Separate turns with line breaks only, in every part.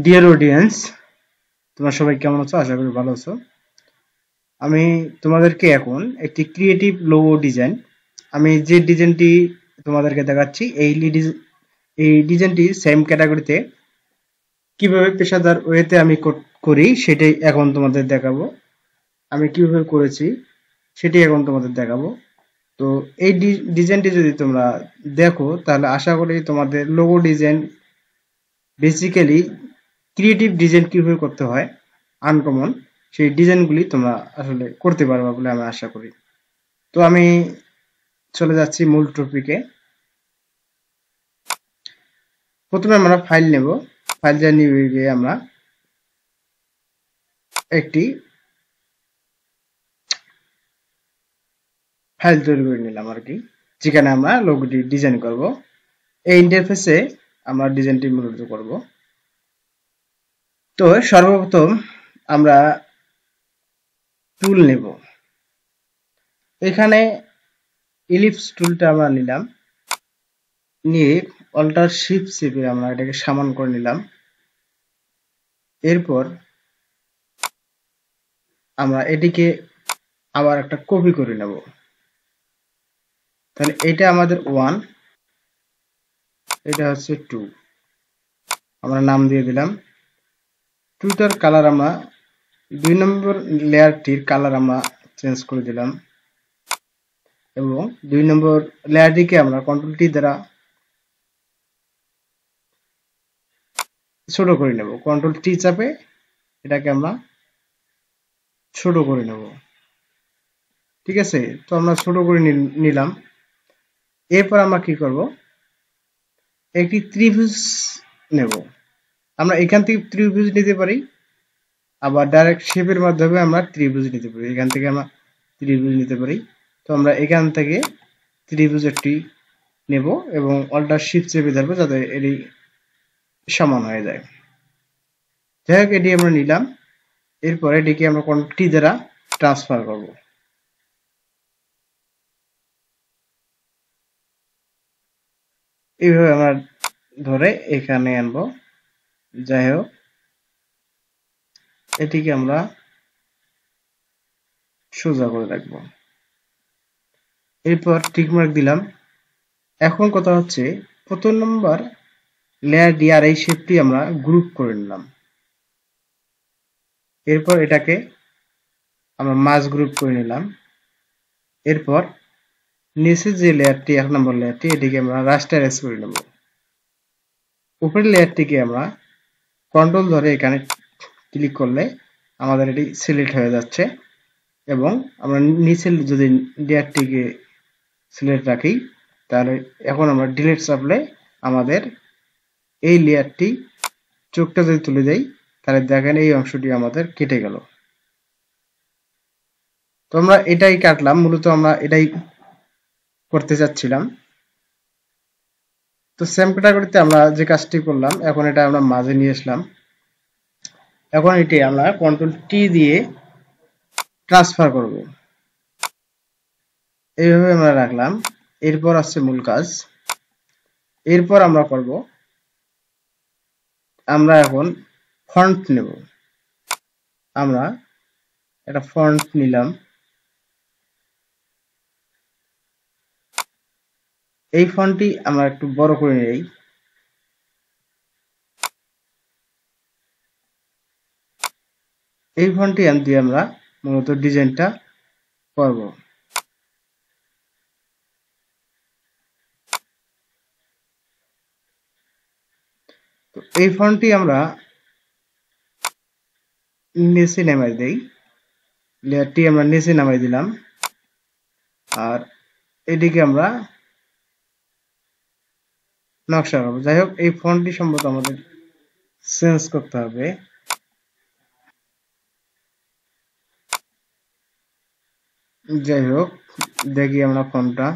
Dear audience, তোমরা সবাই কেমন আছো? আশা করি ভালো আছো। আমি তোমাদেরকে এখন একটি ক্রিয়েটিভ লোগো ডিজাইন, আমি যে ডিজাইনটি তোমাদেরকে দেখাচ্ছি এই ডিজাইনটি সেম ক্যাটাগরিতে কিভাবে পেশাদার ওয়েতে আমি করি সেটাই এখন তোমাদের দেখাবো। আমি কিভাবে করেছি সেটি এখন তোমাদের দেখাবো। তো এই ডিজাইনটি যদি তোমরা দেখো তাহলে আশা করি তোমাদের logo design, basically creative design কিভাবে করতে হয় আনকমন, সেই ডিজাইনগুলি তোমরা আসলে করতে পারবা বলে আমি আশা করি। তো আমি চলে যাচ্ছি মূল টপিকে। প্রথমে আমরা ফাইল নেব। ফাইলটা নিয়ে গিয়ে আমরা একটি ফাইল তৈরি করে নিলাম আর কি, যেখানে আমরা লোগোটি ডিজাইন করব। এই ইন্টারফেসে আমরা ডিজাইনটি মূলত করব। তো সর্বপ্রথম আমরা টুল নেব। এখানে ইলিপস টুলটা আমরা নিলাম, নিয়ে অল্টার শিফট চেপে আমরা এটাকে সমান করে নিলাম। এরপর আমরা এটিকে আবার একটা কপি করে নেব। তাহলে এটা আমাদের 1, এটা হচ্ছে 2। আমরা নাম দিয়ে দিলাম। 2টার কালার আমরা 2 নম্বর লেয়ারটির কালার আমরা চেঞ্জ করে দিলাম এবং 2 নম্বর লেয়ারটিকে আমরা কন্ট্রোল টি দ্বারা ছোট করে নেব। কন্ট্রোল টি চাপে এটাকে আমরা ছোট করে নেব। ঠিক আছে, তো আমরা ছোট করে নিলাম। এরপর আমরা কি করব, একটি ত্রিভুজ নেব। আমরা এখান থেকে ত্রিভুজ নিতে পারি, আবার ডাইরেক্ট শেপের মাধ্যমে আমরা ত্রিভুজ নিতে পারি। এখান থেকে আমরা ত্রিভুজ নিতে পারি। তো আমরা এখান থেকে ত্রিভুজ একটি নেব এবং অল্টার শিফট চেপে ধরবো যাতে এটি সমান হয়ে যায়। যাই হোক, এটি আমরা নিলাম। এরপর এটিকে আমরা কন্ট্রোল টি দ্বারা ট্রান্সফার করব। এইভাবে আমরা ধরে এখানে আনবো। যাই হোক, এটিকে আমরা সোজা করে রাখবো। এরপর টিকমার্ক দিলাম। এখন কথা হচ্ছে, প্রথম নম্বর লেয়ার দিয়ে আর এই শেপটি আমরা গ্রুপ করে নিলাম। এরপর এটাকে আমরা মাঝ গ্রুপ করে নিলাম। এরপর নিচে যে লেয়ারটি 1 নম্বর লেয়ারটি, এটিকে আমরা রাস্টারাইজ করে নেব। উপরের লেয়ারটিকে আমরা কন্ট্রোল ধরে এখানে ক্লিক করলে আমাদের এটি সিলেক্ট হয়ে যাচ্ছে এবং আমরা নিচের যদি লেয়ারটিকে সিলেক্ট রাখি তাহলে এখন আমরা ডিলিট চাপলে আমাদের এই লেয়ারটি চোখটা যদি তুলে দেই তাহলে দেখেন এই অংশটি আমাদের কেটে গেল। তো আমরা এটাই কাটলাম, মূলত আমরা এটাই করতে চাচ্ছিলাম। তো সেম ক্যাটাগরিতে আমরা যে কাজটি করলাম, এখন এটা আমরা মাঝে নিয়ে আসলাম। এখন এটি আমরা কন্ট্রোল টি দিয়ে ট্রান্সফার করব। এইভাবে আমরা রাখলাম। এরপর আসছে মূল কাজ। এরপর আমরা করব, আমরা এখন ফন্ট নেব। আমরা একটা ফন্ট নিলাম। এই ফন্টটি আমরা একটু বড় করে নেই। এই ফন্টটি দিয়ে আমরা মূলত ডিজাইনটা করব। তো এই ফন্টটি আমরা নিচে নামাই দেই। লেয়ারটি আমরা নিচে নামাই দিলাম আর এদিকে আমরা নকশা করব। যাই হোক, এই ফন্টটি সম্ভবত আমাদের চেঞ্জ করতে হবে। যাই হোক, দেখি আমরা ফন্টটা।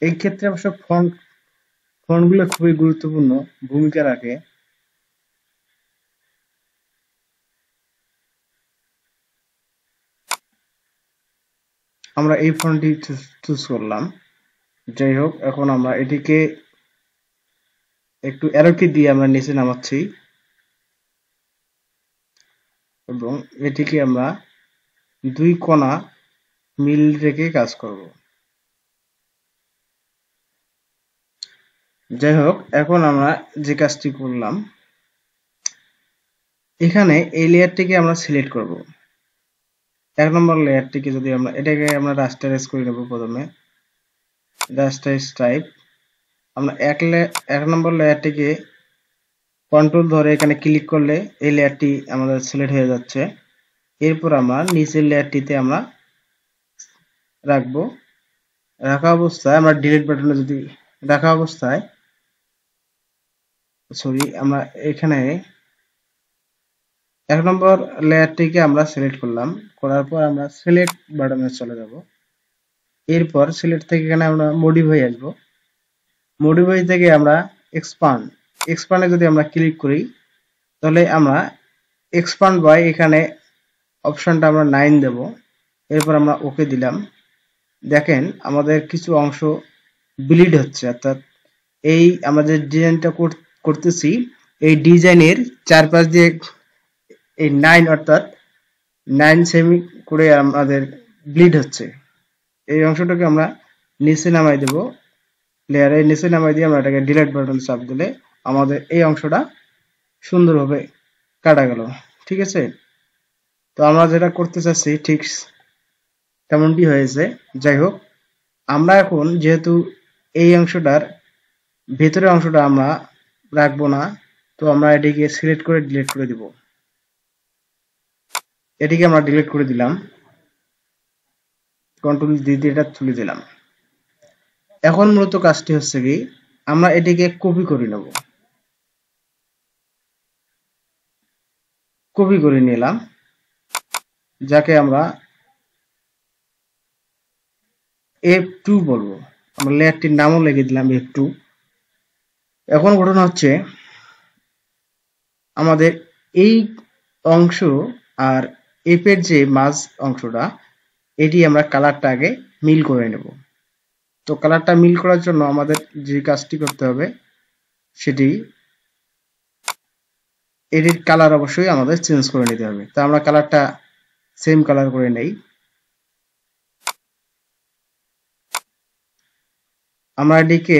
এই ক্ষেত্রে অবশ্য ফন্টগুলো খুবই গুরুত্বপূর্ণ ভূমিকা রাখে। আমরা এই ফন্টটি চুজ করলাম। যাই হোক, এখন আমরা এটিকে একটু অ্যারো কি দিয়ে আমরা নিচে নামাচ্ছি এবং এটিকে আমরা দুই কোণা মিল রেখে কাজ করব। যাই হোক, এখন আমরা যে কাজটি করলাম, এখানে এই লেয়ারটিকে আমরা সিলেক্ট করব। 1 নম্বর লেয়ারটিকে যদি এটাকে আমরা রাস্টারাইজ করে নেব। প্রথমে রাস্টারাইজ টাইপ আমরা 1 নম্বর লেয়ারটিকে কন্ট্রোল ধরে এখানে ক্লিক করলে এই লেয়ারটি আমাদের সিলেক্ট হয়ে যাচ্ছে। এরপর আমরা নিচের লেয়ারটিতে আমরা রাখবো। রাখা অবস্থায় আমরা ডিলিট বাটনে যদি রাখা অবস্থায় আমরা এখানে 1 নম্বর লেয়ারটিকে আমরা সিলেক্ট করলাম। করার পর আমরা সিলেক্ট বাটনে চলে যাব। এরপর সিলেক্ট থেকে এখানে আমরা মডিফাই আসবো। মডিফাই থেকে আমরা এক্সপান্ডে যদি আমরা ক্লিক করি তাহলে আমরা এক্সপান্ড বাই এখানে অপশনটা আমরা 9 দেব। এরপর আমরা ওকে দিলাম। দেখেন আমাদের কিছু অংশ ব্লিড হচ্ছে, অর্থাৎ এই আমরা যে ডিজাইনটা করতেছি এই ডিজাইনের চারপাশ দিয়ে এই 9 অর্থাৎ 9 সেমি করে আমাদের ব্লিড হচ্ছে। এই অংশটাকে আমরা নিচে নামাই দেব। লেয়ারের নিচে নামাই দিয়ে আমরা এটাকে ডিলিট বাটন চাপ দিলে আমাদের এই অংশটা সুন্দরভাবে কাটা গেল। ঠিক আছে, তো আমরা যেটা করতে চাচ্ছি ঠিক তেমনটি হয়েছে। যাই হোক, আমরা এখন যেহেতু এই অংশটার ভেতরের অংশটা আমরা রাখবো না, তো আমরা এটিকে সিলেক্ট করে ডিলিট করে দিব। এটিকে আমরা ডিলিট করে দিলাম, কন্ট্রোল দিয়ে এটা তুলে দিলাম। এখন মূলত কাজটি হচ্ছে কি, আমরা এটিকে কপি করে নেব। কপি করে নিলাম, যাকে আমরা F2 বলবো। আমরা লেয়ারটির নামও লিখে দিলাম F2। এখন ঘটনা হচ্ছে আমাদের এই অংশ আর F এর যে মাঝ অংশটা, এটি আমরা কালারটা আগে মিল করে নেব। তো কালারটা মিল করার জন্য আমাদের যে কাজটি করতে হবে সেটি এটির কালার অবশ্যই আমাদের চেঞ্জ করে নিতে হবে। তো আমরা কালারটা সেম কালার করে নেই। আমরা এটিকে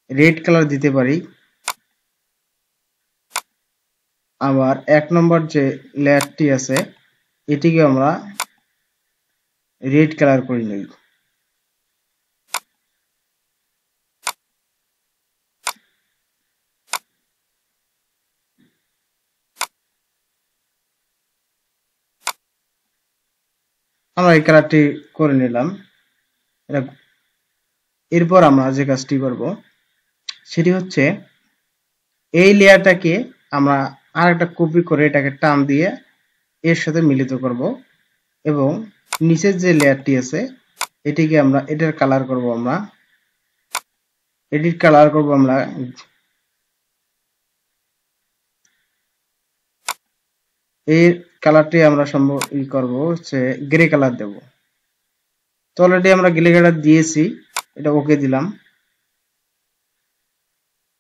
রেড কালার দিতে পারি। আবার 1 নম্বর যে লেয়ারটি আছে এটিকে আমরা রেড কালার করে নেই। আমরা এই কালারটি করে নিলাম। এরপর আমরা যে কাজটি করব সেটি হচ্ছে এই লেয়ারটাকে আমরা আরেকটা কপি করে এটাকে টান দিয়ে এর সাথে মিলিত করব এবং নিচের যে লেয়ারটি আছে এটিকে আমরা এটার কালার করব। আমরা এটির কালার করব আমরা এই কালারটি আমরা করব হচ্ছে গ্রে কালার দেব। তো অলরেডি আমরা গ্রে কালার দিয়েছি, এটা ওকে দিলাম।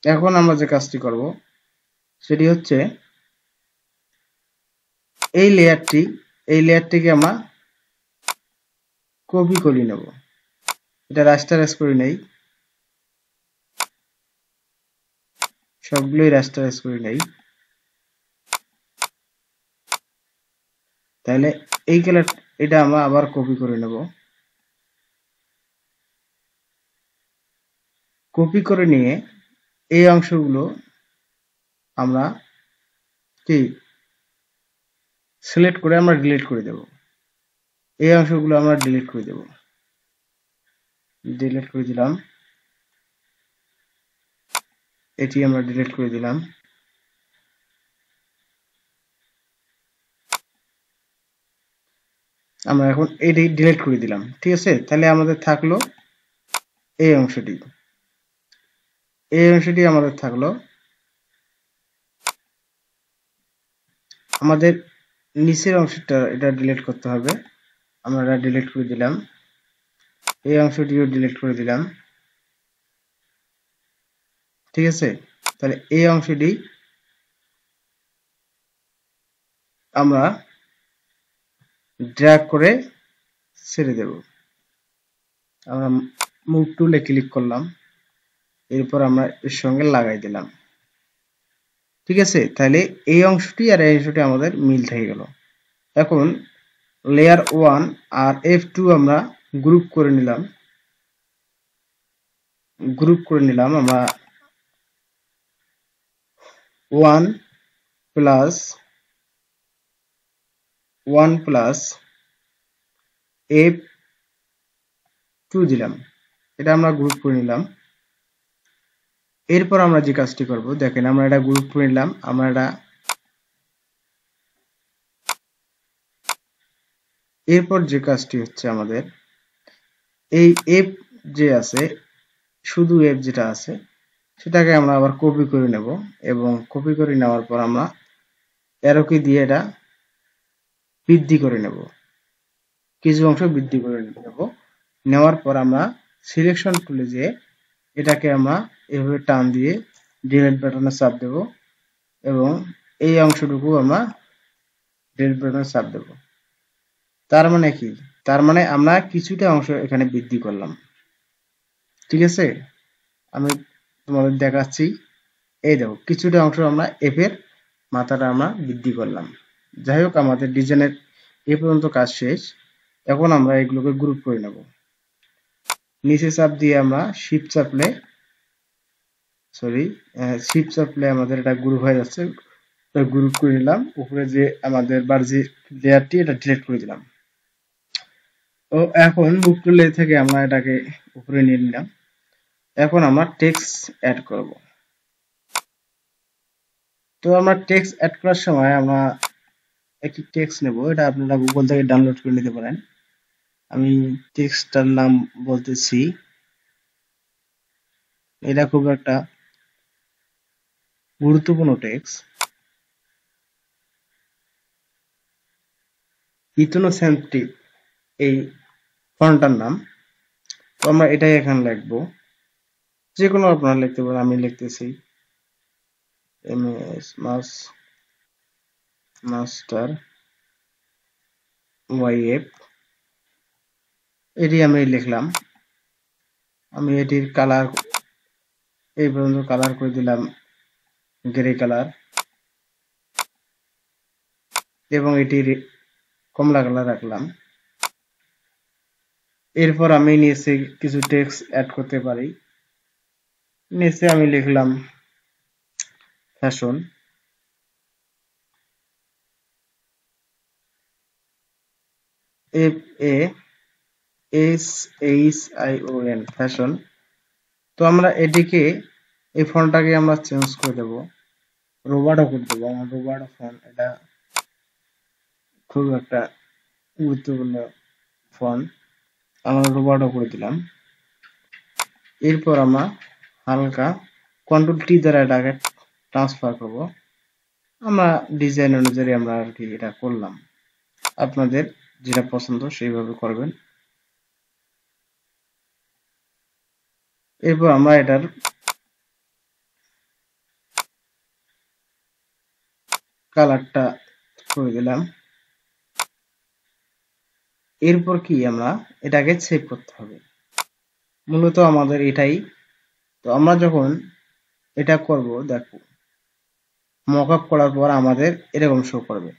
এখন আমরা যে কাজটি করব সেটি হচ্ছে এই লেয়ারটিকে আমরা কপি করে নেব। এটা রাস্টারাইজ করে নেই, সবগুলোই রাস্টারাইজ করে নেই। তাহলে এই কালার এটা আমরা আবার কপি করে নেব। কপি করে নিয়ে এই অংশগুলো আমরা কি সিলেক্ট করে আমরা ডিলিট করে দেব। এই অংশগুলো আমরা ডিলিট করে দেব। ডিলিট করে দিলাম, এটি আমরা ডিলিট করে দিলাম। আমরা এখন এটি ডিলিট করে দিলাম। ঠিক আছে, তাহলে আমাদের থাকলো এই অংশটি। এই অংশটি আমাদের থাকলো। আমাদের নিচের অংশটা এটা ডিলিট করতে হবে। আমরা এটা ডিলিট করে দিলাম। এই অংশটিও ডিলিট করে দিলাম। ঠিক আছে, তাহলে এই অংশটি আমরা ড্র্যাগ করে ছেড়ে দেব। আমরা মুভ টুলে ক্লিক করলাম, এরপর আমরা এর সঙ্গে লাগাই দিলাম। ঠিক আছে, তাহলে এই অংশটি আর এই অংশটি আমাদের মিল থেকে গেল। এখন লেয়ার 1 আর F2 আমরা গ্রুপ করে নিলাম। আমরা 1 প্লাস 1 প্লাস F2 দিলাম, এটা আমরা গ্রুপ করে নিলাম। এরপর আমরা যে কাজটি করব, দেখেন আমরা এটা গ্রুপ করে নিলাম, আমরা এটা এরপর যে কাজটি হচ্ছে আমাদের এই F যে আছে, শুধু F যেটা আছে সেটাকে আমরা আবার কপি করে নেব, এবং কপি করে নেওয়ার পর আমরা অ্যারো কি দিয়ে এটা বৃদ্ধি করে নেব, কিছু অংশ বৃদ্ধি করে নেব। নেওয়ার পর আমরা সিলেকশন টুলে যে এটাকে আমরা এভাবে টান দিয়ে ডিলিট বাটনে চাপ দেব, এবং এই অংশটুকু আমরা ডিলিট বাটনে চাপ দেব। তার মানে কি? তার মানে আমরা কিছুটা অংশ এখানে বৃদ্ধি করলাম। ঠিক আছে, আমি তোমাদের দেখাচ্ছি। এই দেখো, কিছুটা অংশ আমরা এফ এর মাথাটা আমরা বৃদ্ধি করলাম। যাই হোক, আমাদের ডিজাইনের এ পর্যন্ত কাজ শেষ। এখন আমরা এগুলোকে গ্রুপ করে নেব। নিচে চাপ দিয়ে আমরা শিফট চাপলে আমাদের এটা গ্রুপ হয়ে যাচ্ছে। গ্রুপ করে নিলাম। উপরে যে আমাদের বাড়তি লেয়ারটি, এটা ডিলিট করে দিলাম। ও এখন মুভ টুলে থেকে আমরা এটাকে উপরে নিয়ে নিলাম। এখন আমরা টেক্সট অ্যাড করব। তো আমরা টেক্সট অ্যাড করার সময় আমরা একটি টেক্সট নেব, এটা আপনারা গুগল থেকে ডাউনলোড করে নিতে পারেন। আমি টেক্সটটার নাম বলতেছি, এটা খুব একটা গুরুত্বপূর্ণ টেক্সট, ইথনোসেন্ট্রিক এই ফন্টটার নাম। তো আমরা এটাই এখানে লিখবো, যে কোনো আপনারা লিখতে পারেন। আমি লিখতেছি এমএস মাস্টার ওয়াইএফ, এটি আমি লিখলাম। আমি এটির কালার এই পর্যন্ত কালার করে দিলাম গ্রে কালার, এবং এটির কমলা কালার রাখলাম। এরপর আমি নিচে কিছু টেক্সট অ্যাড করতে পারি। নিচে আমি লিখলাম ফ্যাশন, FASHION, ফ্যাশন। তো আমরা এটিকে, এই ফন্টটাকে আমরা চেঞ্জ করে দেব, রোবার্টো করে দেবো। আমার রোবার্টো ফন্ট, এটা খুব একটা গুরুত্বপূর্ণ ফন্ট, আমরা রোবার্টো করে দিলাম। এরপর আমরা হালকা কন্ট্রোল টি দ্বারা এটাকে ট্রান্সফার করব। আমরা ডিজাইন অনুযায়ী আমরা আর কি এটা করলাম, আপনাদের যেটা পছন্দ সেইভাবে করবেন। এরপর আমরা এটার কালারটা করে দিলাম। এরপর কি, আমরা এটাকে সেভ করতে হবে। মূলত আমাদের এটাই। তো আমরা যখন এটা করব, দেখো মকআপ করার পর আমাদের এরকম শো করবে।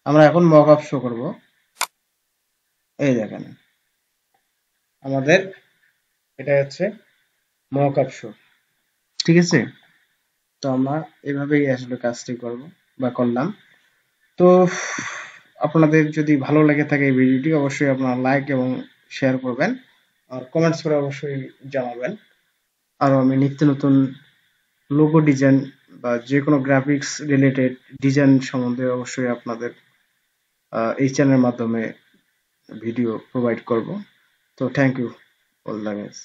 আমরা এখন মকআপ শো করব। এই দেখেন, আমাদের এটা হচ্ছে মকআপ শো। ঠিক আছে, তো আমরা এভাবেই আসলে কাজটি করব বা করলাম। তো আপনাদের যদি ভালো লেগে থাকে এই ভিডিওটি, অবশ্যই আপনারা লাইক এবং শেয়ার করবেন, আর কমেন্টস করে অবশ্যই জানাবেন। আর আমি নিত্য নতুন লোগো ডিজাইন বা যে কোনো গ্রাফিক্স রিলেটেড ডিজাইন সম্বন্ধে অবশ্যই আপনাদের এই চ্যানেলের মাধ্যমে ভিডিও প্রোভাইড করব। তো thank you all the guys.